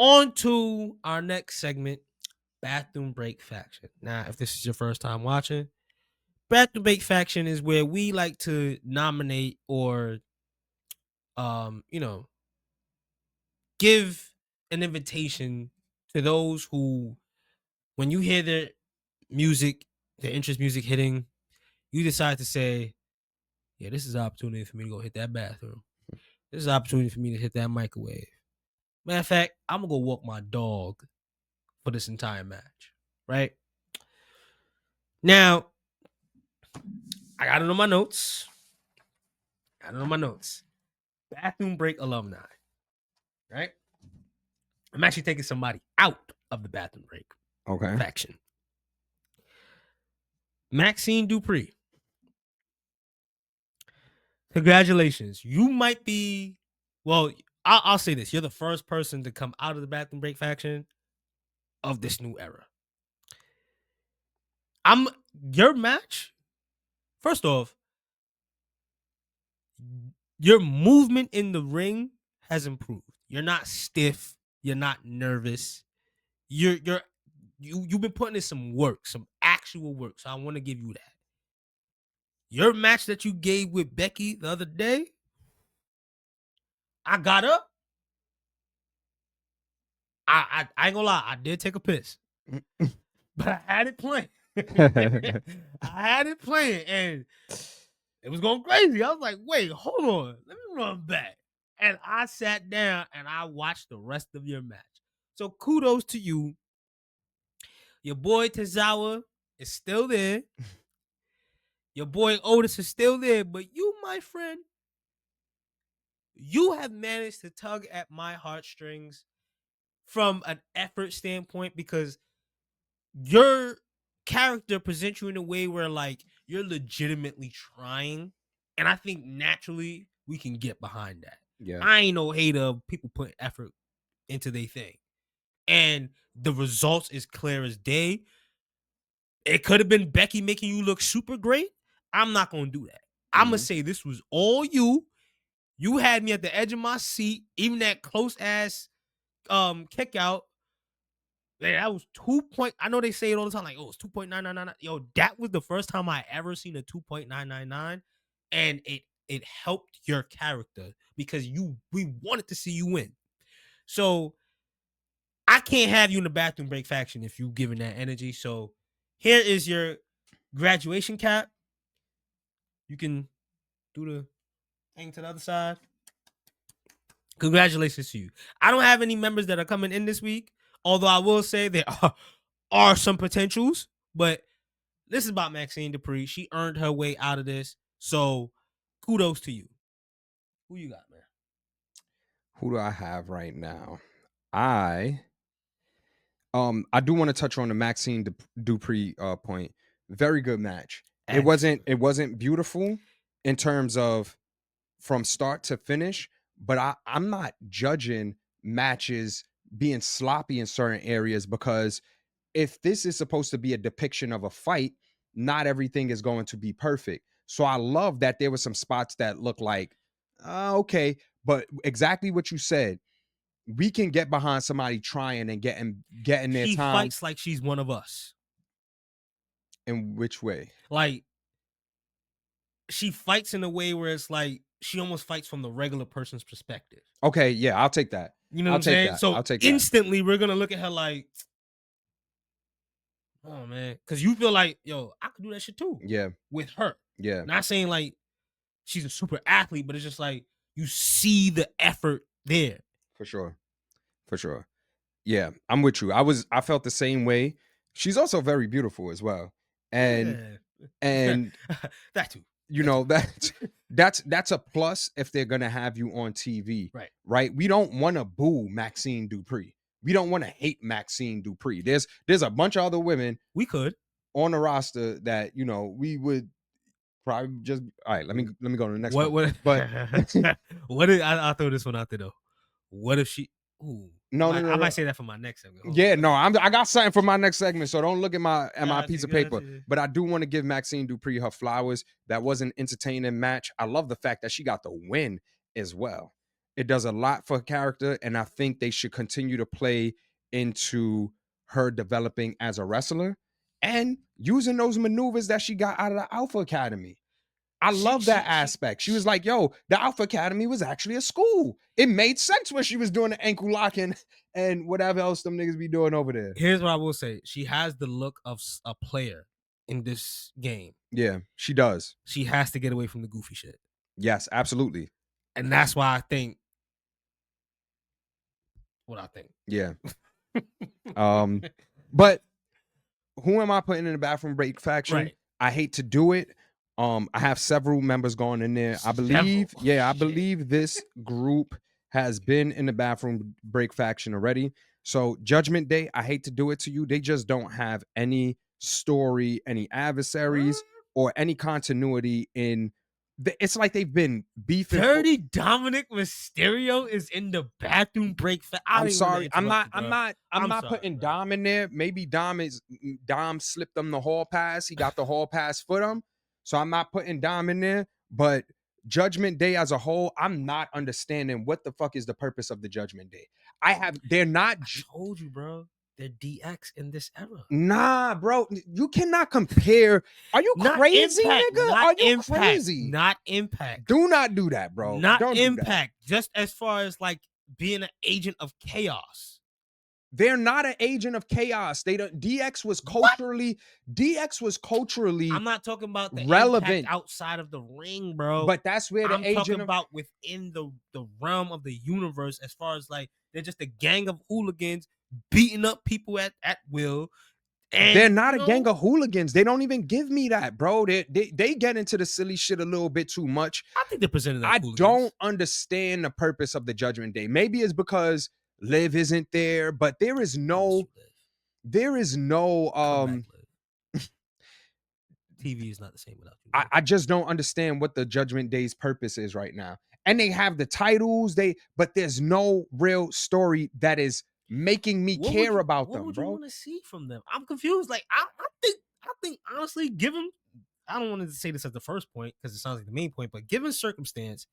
On to our next segment, Bathroom Break Faction. Now, if this is your first time watching, Bathroom Break Faction is where we like to nominate or, give an invitation to those who, when you hear their music, their interest music hitting, you decide to say, yeah, this is an opportunity for me to go hit that bathroom. This is an opportunity for me to hit that microwave. Matter of fact, I'm going to go walk my dog for this entire match, right? Now, I got it on my notes. Bathroom break alumni, right? I'm actually taking somebody out of the bathroom break faction. Maxine Dupri. Congratulations. You might be, well, I'll say this. You're the first person to come out of the bathroom break faction of this new era. Your match, first off, your movement in the ring has improved. You're not stiff. You're not nervous. You've been putting in some work, some actual work. So I want to give you that. Your match that you gave with Becky the other day, I got up. I ain't gonna lie, I did take a piss. But I had it playing. And it was going crazy. I was like, wait, hold on. Let me run back. And I sat down and I watched the rest of your match. So kudos to you. Your boy Tozawa is still there. Your boy Otis is still there. But you, my friend, you have managed to tug at my heartstrings from an effort standpoint because your character presents you in a way where like you're legitimately trying, and I think naturally we can get behind that. Yeah, I ain't no hater of people putting effort into their thing, and the results is clear as day. It could have been Becky making you look super great. I'm not gonna do that. I'm gonna say this was all you. You had me at the edge of my seat. Even that close ass kick out. That was 2 point. I know they say it all the time, like, oh, it's 2.999. Yo, that was the first time I ever seen a 2.999, and it helped your character because we wanted to see you win. So I can't have you in the bathroom break faction if you giving that energy. So here is your graduation cap. You can do the thing to the other side. Congratulations to you. I don't have any members that are coming in this week, although I will say there are some potentials, but this is about Maxine Dupri. She earned her way out of this. So kudos to you. Who you got, man? Who do I have right now? I do want to touch on the Maxine Dupri point. Very good match. Excellent. It wasn't beautiful in terms of from start to finish, but I'm not judging matches being sloppy in certain areas because if this is supposed to be a depiction of a fight, not everything is going to be perfect. So I love that there were some spots that look like, okay, but exactly what you said. We can get behind somebody trying and getting their She time. fights like she's one of us. In which way? Like, she fights in a way where it's like she almost fights from the regular person's perspective. Okay, yeah, I'll take that. You know what I'm saying? That. So I'll take instantly we're gonna look at her like, oh man, because you feel like, yo, I could do that shit too. Yeah, with her. Yeah, not saying like she's a super athlete, but it's just like you see the effort there. For sure. Yeah, I'm with you. I felt the same way. She's also very beautiful as well, and that too. You know that's a plus if they're gonna have you on TV, right? We don't want to boo Maxine Dupri. We don't want to hate Maxine Dupri. There's a bunch of other women we could on the roster that we would probably just all right. Let me go to the next one. But what if I'll throw this one out there though? What if she? Ooh, no, I might say that for my next segment. Yeah, no, I got something for my next segment, so don't look at my piece of paper. But I do want to give Maxine Dupri her flowers. That was an entertaining match. I love the fact that she got the win as well. It does a lot for character, and I think they should continue to play into her developing as a wrestler and using those maneuvers that she got out of the Alpha Academy. I She love that she aspect. She was like, yo, the Alpha Academy was actually a school. It made sense when she was doing the ankle locking and whatever else them niggas be doing over there. Here's what I will say. She has the look of a player in this game. Yeah, she does. She has to get away from the goofy shit. Yes, absolutely. And that's why I think what I think. Yeah. But who am I putting in the bathroom break faction? Right. I hate to do it. I have several members going in there. I believe, I believe this group has been in the bathroom break faction already. So Judgment Day, I hate to do it to you. They just don't have any story, any adversaries, or any continuity in. It's like they've been beefing. Dirty Dominic Mysterio is in the bathroom break. I'm sorry. I'm not sorry, putting bro. Dom in there. Maybe Dom slipped them the hall pass. He got the hall pass for them. So I'm not putting Dom in there. But Judgment Day as a whole, I'm not understanding what the fuck is the purpose of the Judgment Day. They're not. I told you, bro. They're DX in this era. Nah, bro. You cannot compare. Are you Not crazy, Impact, nigga? not Are you Impact, crazy? Not Impact. Do not do that, bro. Not Don't do that. Impact. Just as far as like being an agent of chaos. They're not an agent of chaos. They don't. DX was culturally. I'm not talking about the relevant impact outside of the ring, bro. But that's where the I'm agent talking of, about within the realm of the universe, as far as like they're just a gang of hooligans beating up people at will. And they're not a gang of hooligans. They don't even give me that, bro. They get into the silly shit a little bit too much. I think they're presenting that. I don't understand the purpose of the Judgment Day. Maybe it's because Liv isn't there, but there is no TV is not the same without you. I just don't understand what the Judgment Day's purpose is right now. And they have the titles, but there's no real story that is making me care about them, bro. What would you want to see from them? I'm confused. Like I think honestly, given I don't want to say this as the first point because it sounds like the main point, but given circumstance,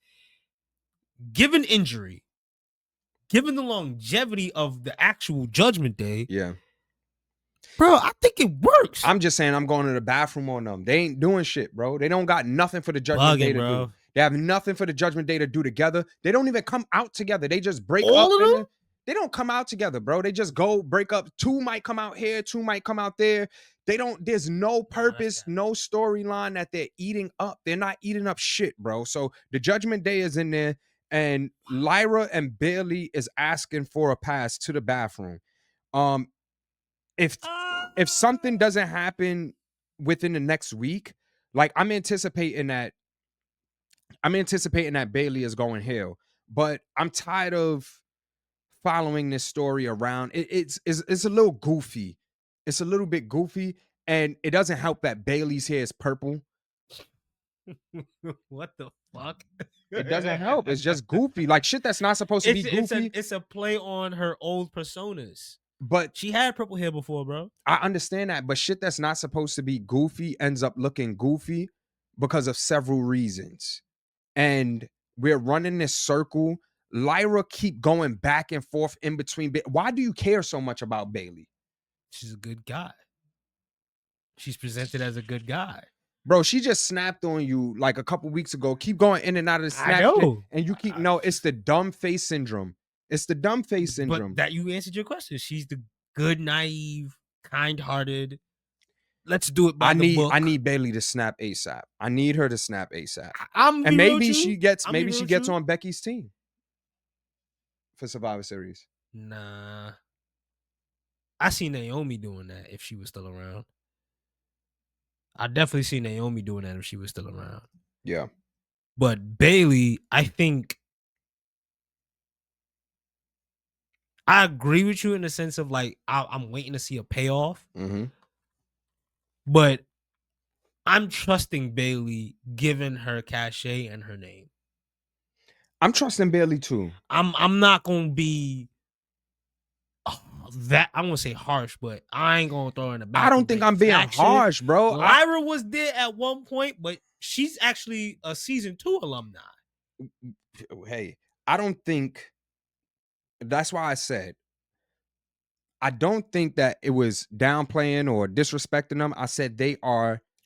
given injury, given the longevity of the actual Judgment Day, yeah, bro, I think it works. I'm just saying I'm going to the bathroom on them. They ain't doing shit, bro. They don't got nothing for the Judgment Day to do. They have nothing for the Judgment Day to do together. They don't even come out together. They just break up. They don't come out together, bro. They just go break up. Two might come out here, two might come out there. They don't, there's no purpose, no storyline that they're eating up. They're not eating up shit, bro. So the Judgment Day is in there, and Lyra and Bayley is asking for a pass to the bathroom. If something doesn't happen within the next week, like I'm anticipating that Bayley is going heel, but I'm tired of following this story around. It's a little goofy. It's a little bit goofy, and it doesn't help that Bayley's hair is purple. What the fuck? It doesn't help. It's just goofy, like shit that's not supposed to be goofy. It's a play on her old personas. But she had purple hair before, bro. I understand that, but shit that's not supposed to be goofy ends up looking goofy because of several reasons. And we're running this circle. Lyra keep going back and forth in between. Why do you care so much about Bayley? She's a good guy. She's presented as a good guy. Bro, she just snapped on you like a couple weeks ago. Keep going in and out of the snap. And you keep, it's the dumb face syndrome. It's the dumb face syndrome. But that you answered your question. She's the good, naive, kind-hearted. Let's do it by the book. I need Bayley to snap ASAP. I need her to snap ASAP. And maybe she gets on Becky's team for Survivor Series. Nah. I see Naomi doing that if she was still around. I definitely see Naomi doing that if she was still around. Yeah. But Bayley, I think I agree with you in the sense of like I'm waiting to see a payoff. Mm-hmm. But I'm trusting Bayley given her cachet and her name. I'm trusting Bayley too. I'm not gonna be that I'm gonna say harsh, but I ain't gonna throw in the back. I don't think I'm being harsh, bro. Lyra was there at one point, but she's actually a season 2 alumni. Hey, I don't think that's why I said I don't think that it was downplaying or disrespecting them. I said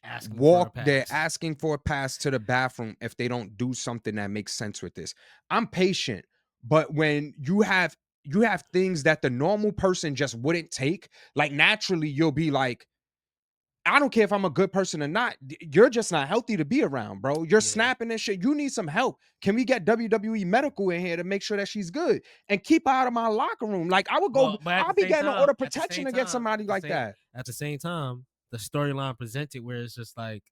Asking for a they're pass. asking for a pass to the bathroom if they don't do something that makes sense with this. I'm patient, but when you have things that the normal person just wouldn't take, like naturally you'll be like, I don't care if I'm a good person or not. You're just not healthy to be around, bro. You're Yeah. snapping and shit. You need some help. Can we get WWE medical in here to make sure that she's good and keep her out of my locker room? Like I would go, Well, but at I'll the be same getting an time, order protection against somebody like that. at the same time, the storyline presented where it's just like,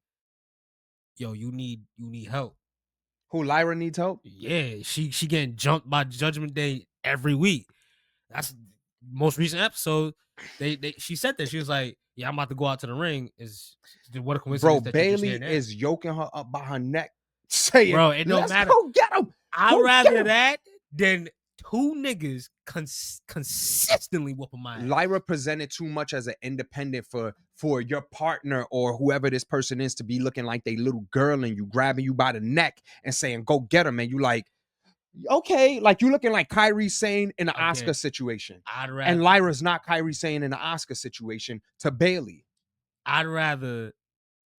yo, you need help. Who Lyra needs help? Yeah, she getting jumped by Judgment Day every week. That's most recent episode. She said that she was like, yeah, I'm about to go out to the ring. Is what a Bro, coincidence that you're just here Bayley now, is yoking her up by her neck, saying, bro. It don't let's matter. go get him. I'd Go get rather him. that than two niggas consistently whooping my ass. Lyra presented too much as an independent for your partner or whoever this person is to be looking like they little girl and you grabbing you by the neck and saying, go get him. And you like, okay, like you looking like Kyrie Sane in the Oscar Again, situation. I'd And rather Lyra's not Kyrie Sane in the Oscar situation to Bayley. I'd rather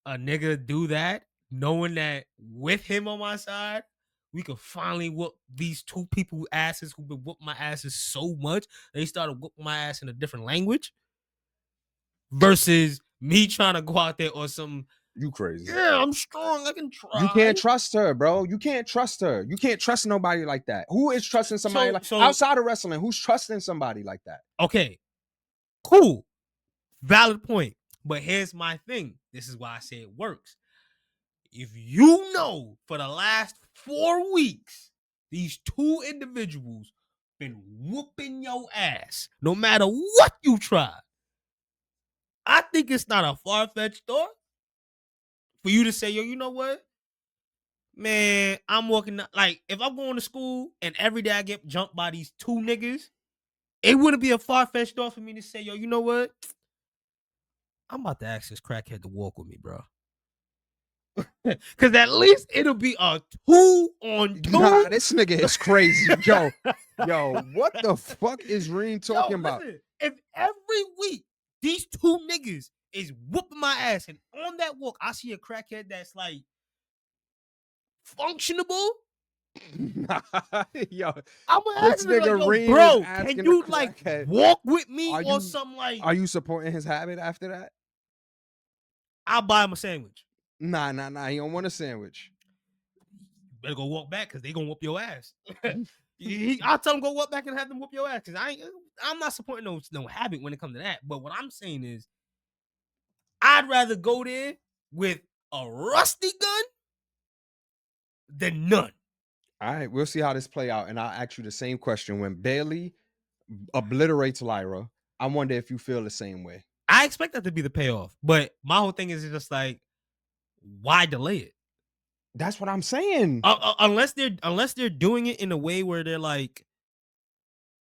a nigga do that, knowing that with him on my side, we could finally whoop these two people asses who've been whooping my asses so much they started whooping my ass in a different language versus me trying to go out there or some. You crazy. Yeah, I'm strong. I can You can't try. trust her, bro. You can't trust her. You can't trust nobody like that. Who is trusting somebody like So outside of wrestling? Who's trusting somebody like that? okay, cool, valid point. But here's my thing. This is why I say it works. If you know for the last 4 weeks, these two individuals been whooping your ass, no matter what you try, I think it's not a far-fetched thought for you to say, yo, you know what? Man, I'm walking like if I'm going to school and every day I get jumped by these two niggas, it wouldn't be a far-fetched thought for me to say, yo, you know what? I'm about to ask this crackhead to walk with me, bro. Cause at least it'll be a 2-on-2. Nah, this nigga is crazy. Yo, what the fuck is Reem talking about? Listen, if every week these two niggas is whooping my ass and on that walk I see a crackhead that's like functionable, Yo, I'm gonna this ask him like, nigga yo, Reem is bro, asking can the you like crackhead, walk with me Are or you something like are you supporting his habit after that? I'll buy him a sandwich. Nah. He don't want a sandwich. Better go walk back because they gonna whoop your ass. I'll tell him go walk back and have them whoop your ass because I'm not supporting no habit when it comes to that. But what I'm saying is I'd rather go there with a rusty gun than none. All right, we'll see how this play out. And I'll ask you the same question. When Bayley obliterates Lyra, I wonder if you feel the same way. I expect that to be the payoff, but my whole thing is just like, why delay it? That's what I'm saying. Unless they're doing it in a way where they're like,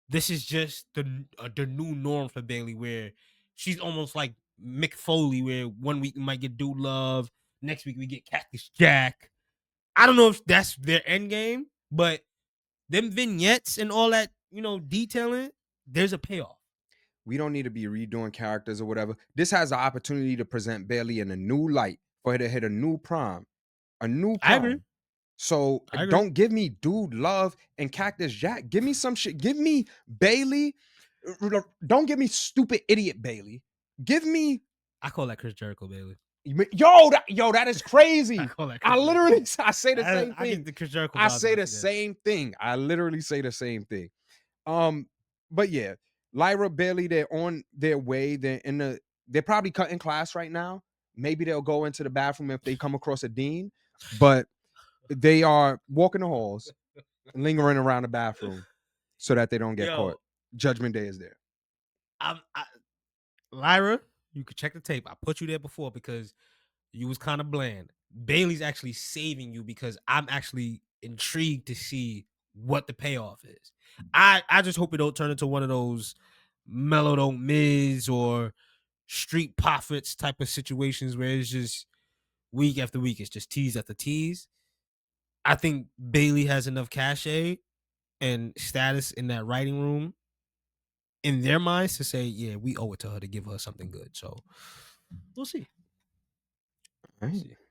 this is just the new norm for Bayley, where she's almost like Mick Foley, where 1 week we might get Dude Love, next week we get Cactus Jack. I don't know if that's their end game, but them vignettes and all that, detailing, there's a payoff. We don't need to be redoing characters or whatever. This has the opportunity to present Bayley in a new light for her to hit a new prime. A new I agree. prime. So I agree. don't give me Dude Love and Cactus Jack. Give me some shit. Give me Bayley. Don't give me stupid idiot Bayley. Give me. I call that Chris Jericho Bayley. That is crazy. I call that I Chris literally, Jericho. I say the same I get thing. the Chris Jericho I vibes say when the see that. same thing. I literally say the same thing. But Lyra, Bayley, they're on their way. They're probably cutting class right now. Maybe they'll go into the bathroom if they come across a dean, but they are walking the halls, lingering around the bathroom so that they don't get caught. Judgment Day is there. Lyra, you could check the tape. I put you there before because you was kind of bland. Bayley's actually saving you because I'm actually intrigued to see what the payoff is. I just hope it don't turn into one of those Mellow Don't Miz or Street Profits type of situations where it's just week after week, it's just tease after tease. I think Bayley has enough cachet and status in that writing room in their minds to say, yeah, we owe it to her to give her something good. So we'll see. Right. See.